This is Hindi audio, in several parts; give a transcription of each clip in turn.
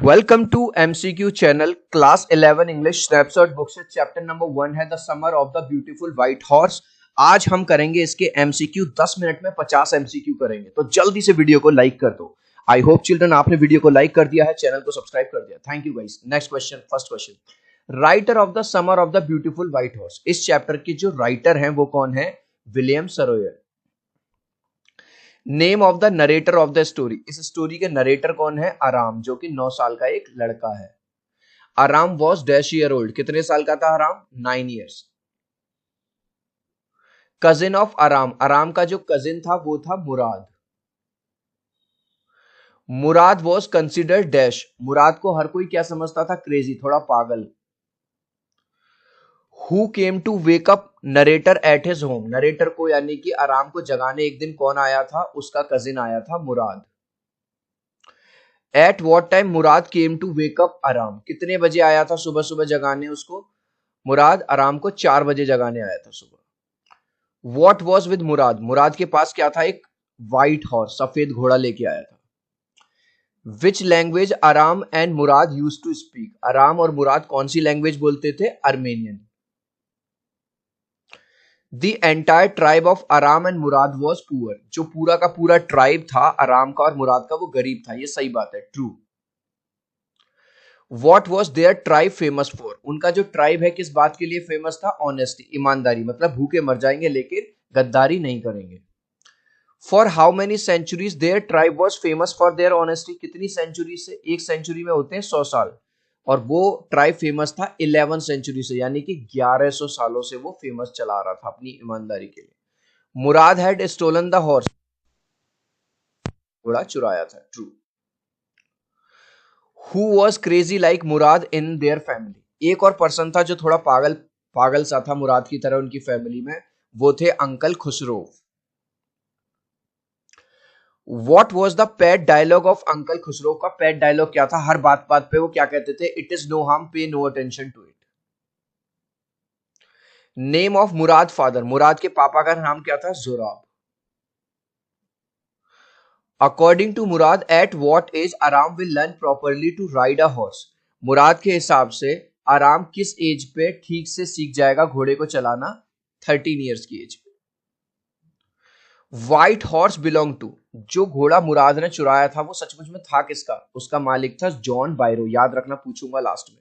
Welcome to MCQ channel class 11 English snapshot book से चैप्टर नंबर 1 है the summer of the beautiful white horse. आज हम करेंगे इसके MCQ 10 मिनट में 50 MCQ करेंगे, तो जल्दी से वीडियो को लाइक कर दो। आई होप चिल्ड्रन आपने वीडियो को लाइक कर दिया है, चैनल को सब्सक्राइब कर दिया। Thank you guys. Next question, first question, writer of the summer of the beautiful white horse. इस चैप्टर के जो राइटर हैं वो कौन है? William Saroyan. Name of the narrator of the story. इस स्टोरी के नरेटर कौन है? आराम, जो कि 9 साल का एक लड़का है। आराम वॉज डैश ईयर ओल्ड। कितने साल का था आराम? 9 ईयर्स। कजिन ऑफ आराम। आराम का जो कजिन था वो था Mourad. Mourad was considered dash. Mourad को हर कोई क्या समझता था? क्रेजी, थोड़ा पागल। Who came to wake up narrator at his home. Narrator को यानी कि आराम को जगाने एक दिन कौन आया था? उसका कजिन आया था, Mourad. At what time Mourad came to wake up Aram. कितने बजे आया था सुबह सुबह जगाने उसको? मुराद आराम को 4 बजे जगाने आया था सुबह। वॉट वॉज विद मुराद। मुराद के पास क्या था? एक व्हाइट हॉर्स, सफेद घोड़ा लेके आया था। Which language Aram and Mourad use to speak. Aram और मुराद कौन सी लैंग्वेज बोलते थे? Armenian. The entire tribe of Aram and Mourad was poor. जो पूरा का पूरा ट्राइब था आराम का और मुराद का वो गरीब था। ये सही बात है, true. What was their tribe famous for. उनका जो ट्राइब है किस बात के लिए फेमस था? ऑनेस्टी, ईमानदारी। मतलब भूखे मर जाएंगे लेकिन गद्दारी नहीं करेंगे। For how many centuries their tribe was famous for their honesty. कितनी सेंचुरी से? एक सेंचुरी में होते हैं 100 साल, और वो ट्राइब फेमस था 11 सेंचुरी से, यानी कि 1100 सालों से वो फेमस चला रहा था अपनी ईमानदारी के लिए। मुराद हैड स्टोलन द हॉर्स। घोड़ा चुराया था, true. Who was crazy like Murad in their family. एक और पर्सन था जो थोड़ा पागल पागल सा था मुराद की तरह उनकी फैमिली में, वो थे uncle Khosrove. What was the pet dialogue of uncle Khosrove. का पेट डायलॉग क्या था? हर बात बात पे वो क्या कहते थे? It is no harm, pay no attention to it. Name of Mourad father. Mourad के पापा का नाम क्या था? Zorab. According to Mourad at what age Aram will learn properly to ride a horse. Mourad के हिसाब से आराम किस एज पे ठीक से सीख जाएगा घोड़े को चलाना? 13 ईयर्स की एज पे। White horse belong to. जो घोड़ा मुराद ने चुराया था वो सचमुच में था किसका? उसका मालिक था जॉन बायरो। याद रखना, पूछूंगा लास्ट में।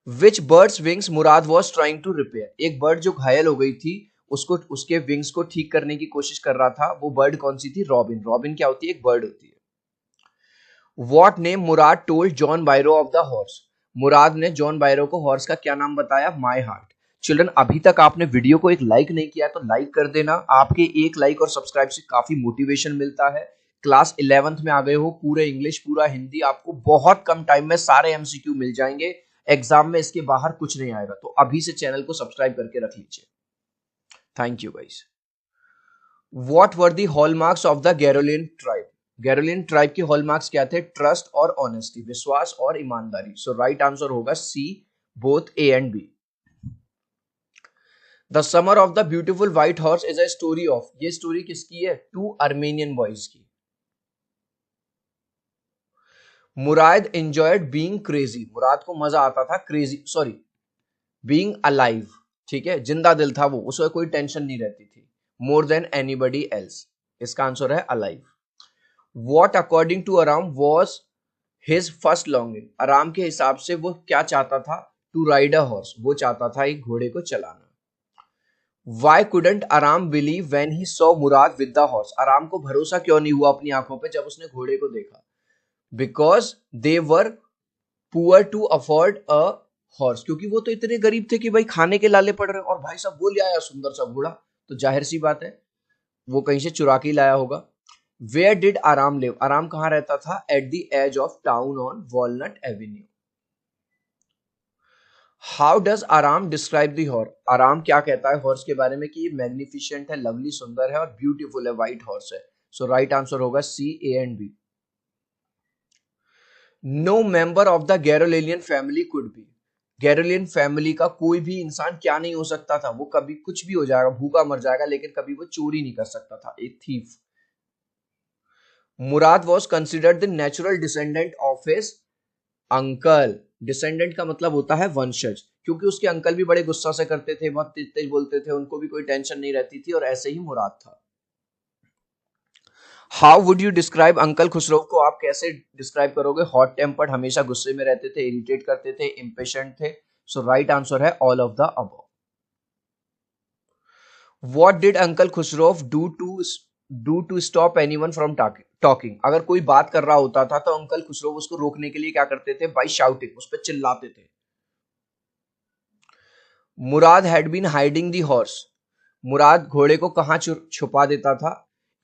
Which bird's wings Mourad was trying to repair. एक बर्ड जो घायल हो गई थी उसको, उसके विंग्स को ठीक करने की कोशिश कर रहा था। वो बर्ड कौन सी थी? रॉबिन। रॉबिन क्या होती है? एक बर्ड होती है। What name Mourad told John Byro of the horse. Mourad ने जॉन बायरो को हॉर्स का क्या नाम बताया? My heart. चिल्ड्रन, अभी तक आपने वीडियो को एक लाइक नहीं किया तो लाइक कर देना। आपके एक लाइक और सब्सक्राइब से काफी मोटिवेशन मिलता है। क्लास 11th में आ गए हो, पूरे इंग्लिश पूरा हिंदी, आपको बहुत कम टाइम में सारे MCQ मिल जाएंगे। एग्जाम में इसके बाहर कुछ नहीं आएगा, तो अभी से चैनल को सब्सक्राइब करके रख लीजिए। Thank you guys. What were the hallmarks of the Garoghlanian tribe. Garoghlanian tribe के हॉलमार्क्स क्या थे? ट्रस्ट और ऑनेस्टी, विश्वास और ईमानदारी। सो राइट आंसर होगा C, both A and B. The summer of the beautiful white horse is a story of. ये स्टोरी किसकी है? 2 आर्मेनियन बॉयज की। Mourad enjoyed being crazy. Mourad को मजा आता था क्रेजी, सॉरी, बीइंग अलाइव। ठीक है, जिंदा दिल था वो, उसको कोई टेंशन नहीं रहती थी। More than anybody else. इसका आंसर है alive. What according to Aram was his first longing. Aram के हिसाब से वो क्या चाहता था? To ride a horse. वो चाहता था एक घोड़े को चलाना। Why couldn't Aram believe when he saw Mourad with the horse. Aram को भरोसा क्यों नहीं हुआ अपनी आंखों पे जब उसने घोड़े को देखा? Because they were poor to afford a horse. क्योंकि वो तो इतने गरीब थे कि भाई खाने के लाले पड़ रहे, और भाई साहब वो ले आया सुंदर सा घोड़ा, तो जाहिर सी बात है वो कहीं से चुरा के लाया होगा। Where did Aram live. Aram कहां रहता था? At the edge of town on Walnut Avenue. How does Aram describe the horse. Aram क्या कहता है हॉर्स के बारे में? कि ये मैग्निफिशेंट है, लवली, सुंदर है और ब्यूटीफुल है, व्हाइट हॉर्स है। सो राइट आंसर होगा C, A and B. No member of the Garoghlanian family could be. Garoghlanian family का कोई भी इंसान क्या नहीं हो सकता था? वो कभी कुछ भी हो जाएगा, भूखा मर जाएगा, लेकिन कभी वो चोरी नहीं कर सकता था, एक thief. Murad was considered the natural descendant of his uncle. Descendant का मतलब होता है वंशज, क्योंकि उसके अंकल भी बड़े गुस्सा से करते थे, बहुत तेज तेज बोलते थे, उनको भी कोई टेंशन नहीं रहती थी, और ऐसे ही मुराद था। How would you describe uncle Khusro को आप कैसे डिस्क्राइब करोगे? हॉट टेम्पर्ड, हमेशा गुस्से में रहते थे, इरिटेट करते थे, इम्पेशेंट थे। सो राइट आंसर है all of the above. What did uncle Khosrove do to stop anyone from talking? अगर कोई बात कर रहा होता था तो अंकल खुसरो उसको रोकने के लिए क्या करते थे? बाय शाउटिंग, उस पर चिल्लाते थे। Mourad had been hiding the horse. Mourad घोड़े को कहां छुपा देता था?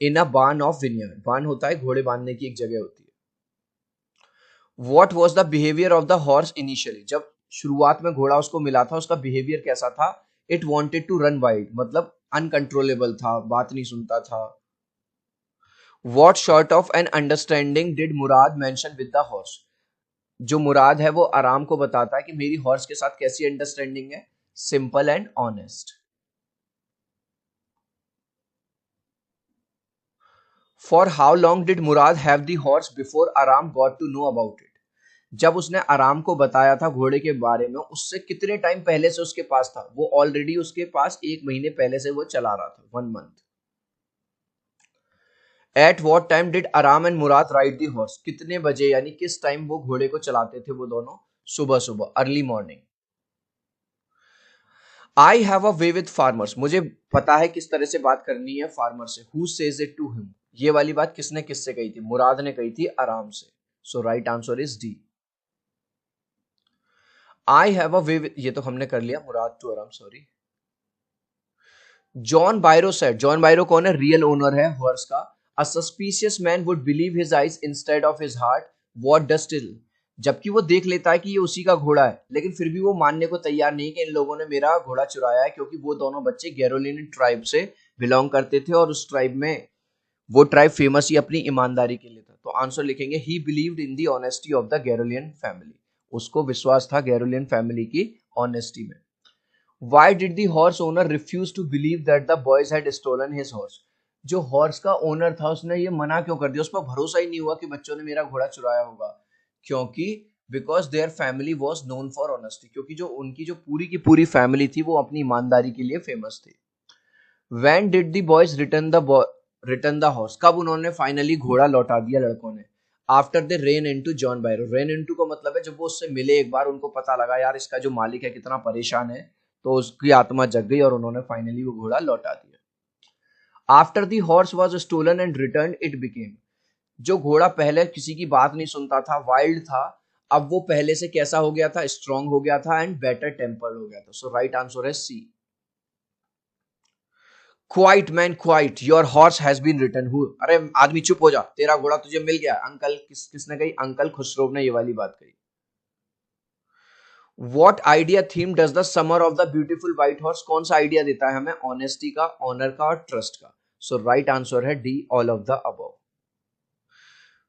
इन अ बार्न ऑफ विनियर्ड। बार्न होता है घोड़े बांधने की एक जगह होती है। What was the behaviour of the horse initially? जब शुरुआत में घोड़ा उसको मिला था, उसका बिहेवियर कैसा था? It wanted to run wild, मतलब अनकंट्रोलेबल था, बात नहीं सुनता था। What sort of an understanding did Mourad mention with the horse? जो मुराद है वो आराम को बताता है कि मेरी हॉर्स के साथ कैसी अंडरस्टैंडिंग है? Simple and honest. For how long did Mourad have the horse before Aram got to know about it? जब उसने आराम को बताया था घोड़े के बारे में, उससे कितने टाइम पहले से उसके पास था? वो ऑलरेडी उसके पास 1 महीने पहले से वो चला रहा था, 1 month. At what time did Aram and Mourad ride the horse? कितने बजे यानी किस टाइम वो घोड़े को चलाते थे वो दोनों? सुबह सुबह, early morning. I have a way with farmers. मुझे पता है किस तरह से बात करनी है फार्मर से। Who says it to him? ये वाली बात किसने किससे कही थी? मुराद ने कही थी आराम से। So right answer is D. I have a way, ये तो हमने कर लिया, Mourad to Aram, sorry. John Byro said, John Byro कौन है? रियल ओनर है हॉर्स का। A suspicious man would believe his eyes instead of his heart. What does still? जबकि वो देख लेता है कि ये उसी का घोड़ा है, लेकिन फिर भी वो मानने को तैयार नहीं कि इन लोगों ने मेरा घोड़ा चुराया है, क्योंकि वो दोनों बच्चे गैरोलिन ट्राइब से बिलोंग करते थे, और उस ट्राइब में वो ट्राइब फेमस ही अपनी ईमानदारी के लिए था। तो आंसर लिखेंगे he believed in the honesty of the Garoghlanian family. उसको विश्वास था गैरोलियन फैमिली की ऑनेस्टी में। Why did the horse owner refuse to believe that the boys had stolen his horse? जो हॉर्स का ओनर था उसने ये मना क्यों कर दिया? उस पर भरोसा ही नहीं हुआ कि बच्चों ने मेरा घोड़ा चुराया होगा। क्योंकि because their family was known for honesty, क्योंकि जो उनकी जो पूरी की पूरी फैमिली थी वो अपनी ईमानदारी के लिए फेमस थी। When did the boys return the horse? कब उन्होंने फाइनली घोड़ा लौटा दिया लड़कों ने? After they rain into John बायरो। Rain into का मतलब है जब वो उससे मिले एक बार, उनको पता लगा यार इसका जो मालिक है कितना परेशान है, तो उसकी आत्मा जग गई और उन्होंने फाइनली वो घोड़ा लौटा दिया। After the horse was stolen and return it became. जो घोड़ा पहले किसी की बात नहीं सुनता था, वाइल्ड था, अब वो पहले से कैसा हो गया था? स्ट्रांग हो गया था एंड बेटर टेम्पर्ड हो गया था। सो राइट आंसर है C. Quiet man quiet, your horse has been return. Who? अरे आदमी चुप हो जा, तेरा घोड़ा तुझे मिल गया। अंकल किसने कही? अंकल खुसरो ने ये वाली बात कही। What idea theme does the summer of the beautiful white horse? कौन सा आइडिया देता है हमें? ऑनेस्टी का, ऑनर का और ट्रस्ट का। सो राइट आंसर है D, all of the above.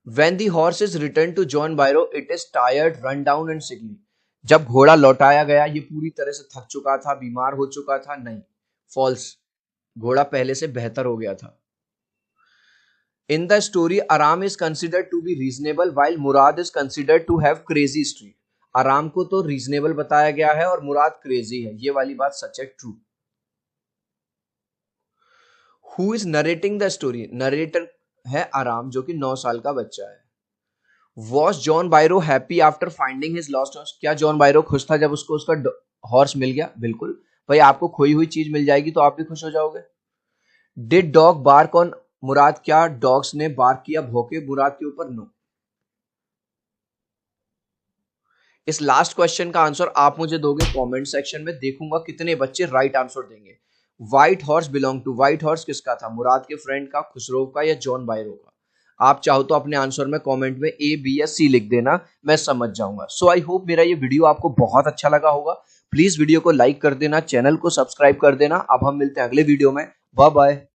When the horse is returned to John Byro, it is tired, run down and sickly. जब घोड़ा लौटाया गया ये पूरी तरह से थक चुका था, बीमार हो चुका था? नहीं, फॉल्स। घोड़ा पहले से बेहतर हो गया था। In the story, Aram is considered to be reasonable while Murad is considered to have crazy streak. आराम को तो रीजनेबल बताया गया है और मुराद क्रेजी है, ये वाली बात सच है, true. Who is narrating the story? Narrator है आराम, जो कि 9 साल का बच्चा है। Was John बायरो happy after finding his lost horse? क्या जॉन बायरो खुश था जब उसको उसका हॉर्स मिल गया? बिल्कुल भाई, आपको खोई हुई चीज मिल जाएगी तो आप भी खुश हो जाओगे। डिड डॉग बार्क ऑन मुराद? क्या डॉग्स ने बार्क किया, भौंके मुराद के ऊपर? नो। इस लास्ट क्वेश्चन का आंसर आप मुझे दोगे कमेंट सेक्शन में, देखूंगा कितने बच्चे राइट आंसर देंगे। White horse belong to, white horse किसका था? मुराद के फ्रेंड का, खुसरो का या जॉन बायरो का? आप चाहो तो अपने आंसर में कमेंट में ए, बी या सी लिख देना, मैं समझ जाऊंगा। सो आई होप मेरा ये वीडियो आपको बहुत अच्छा लगा होगा। प्लीज वीडियो को लाइक कर देना, चैनल को सब्सक्राइब कर देना। अब हम मिलते हैं अगले वीडियो में। Bye bye.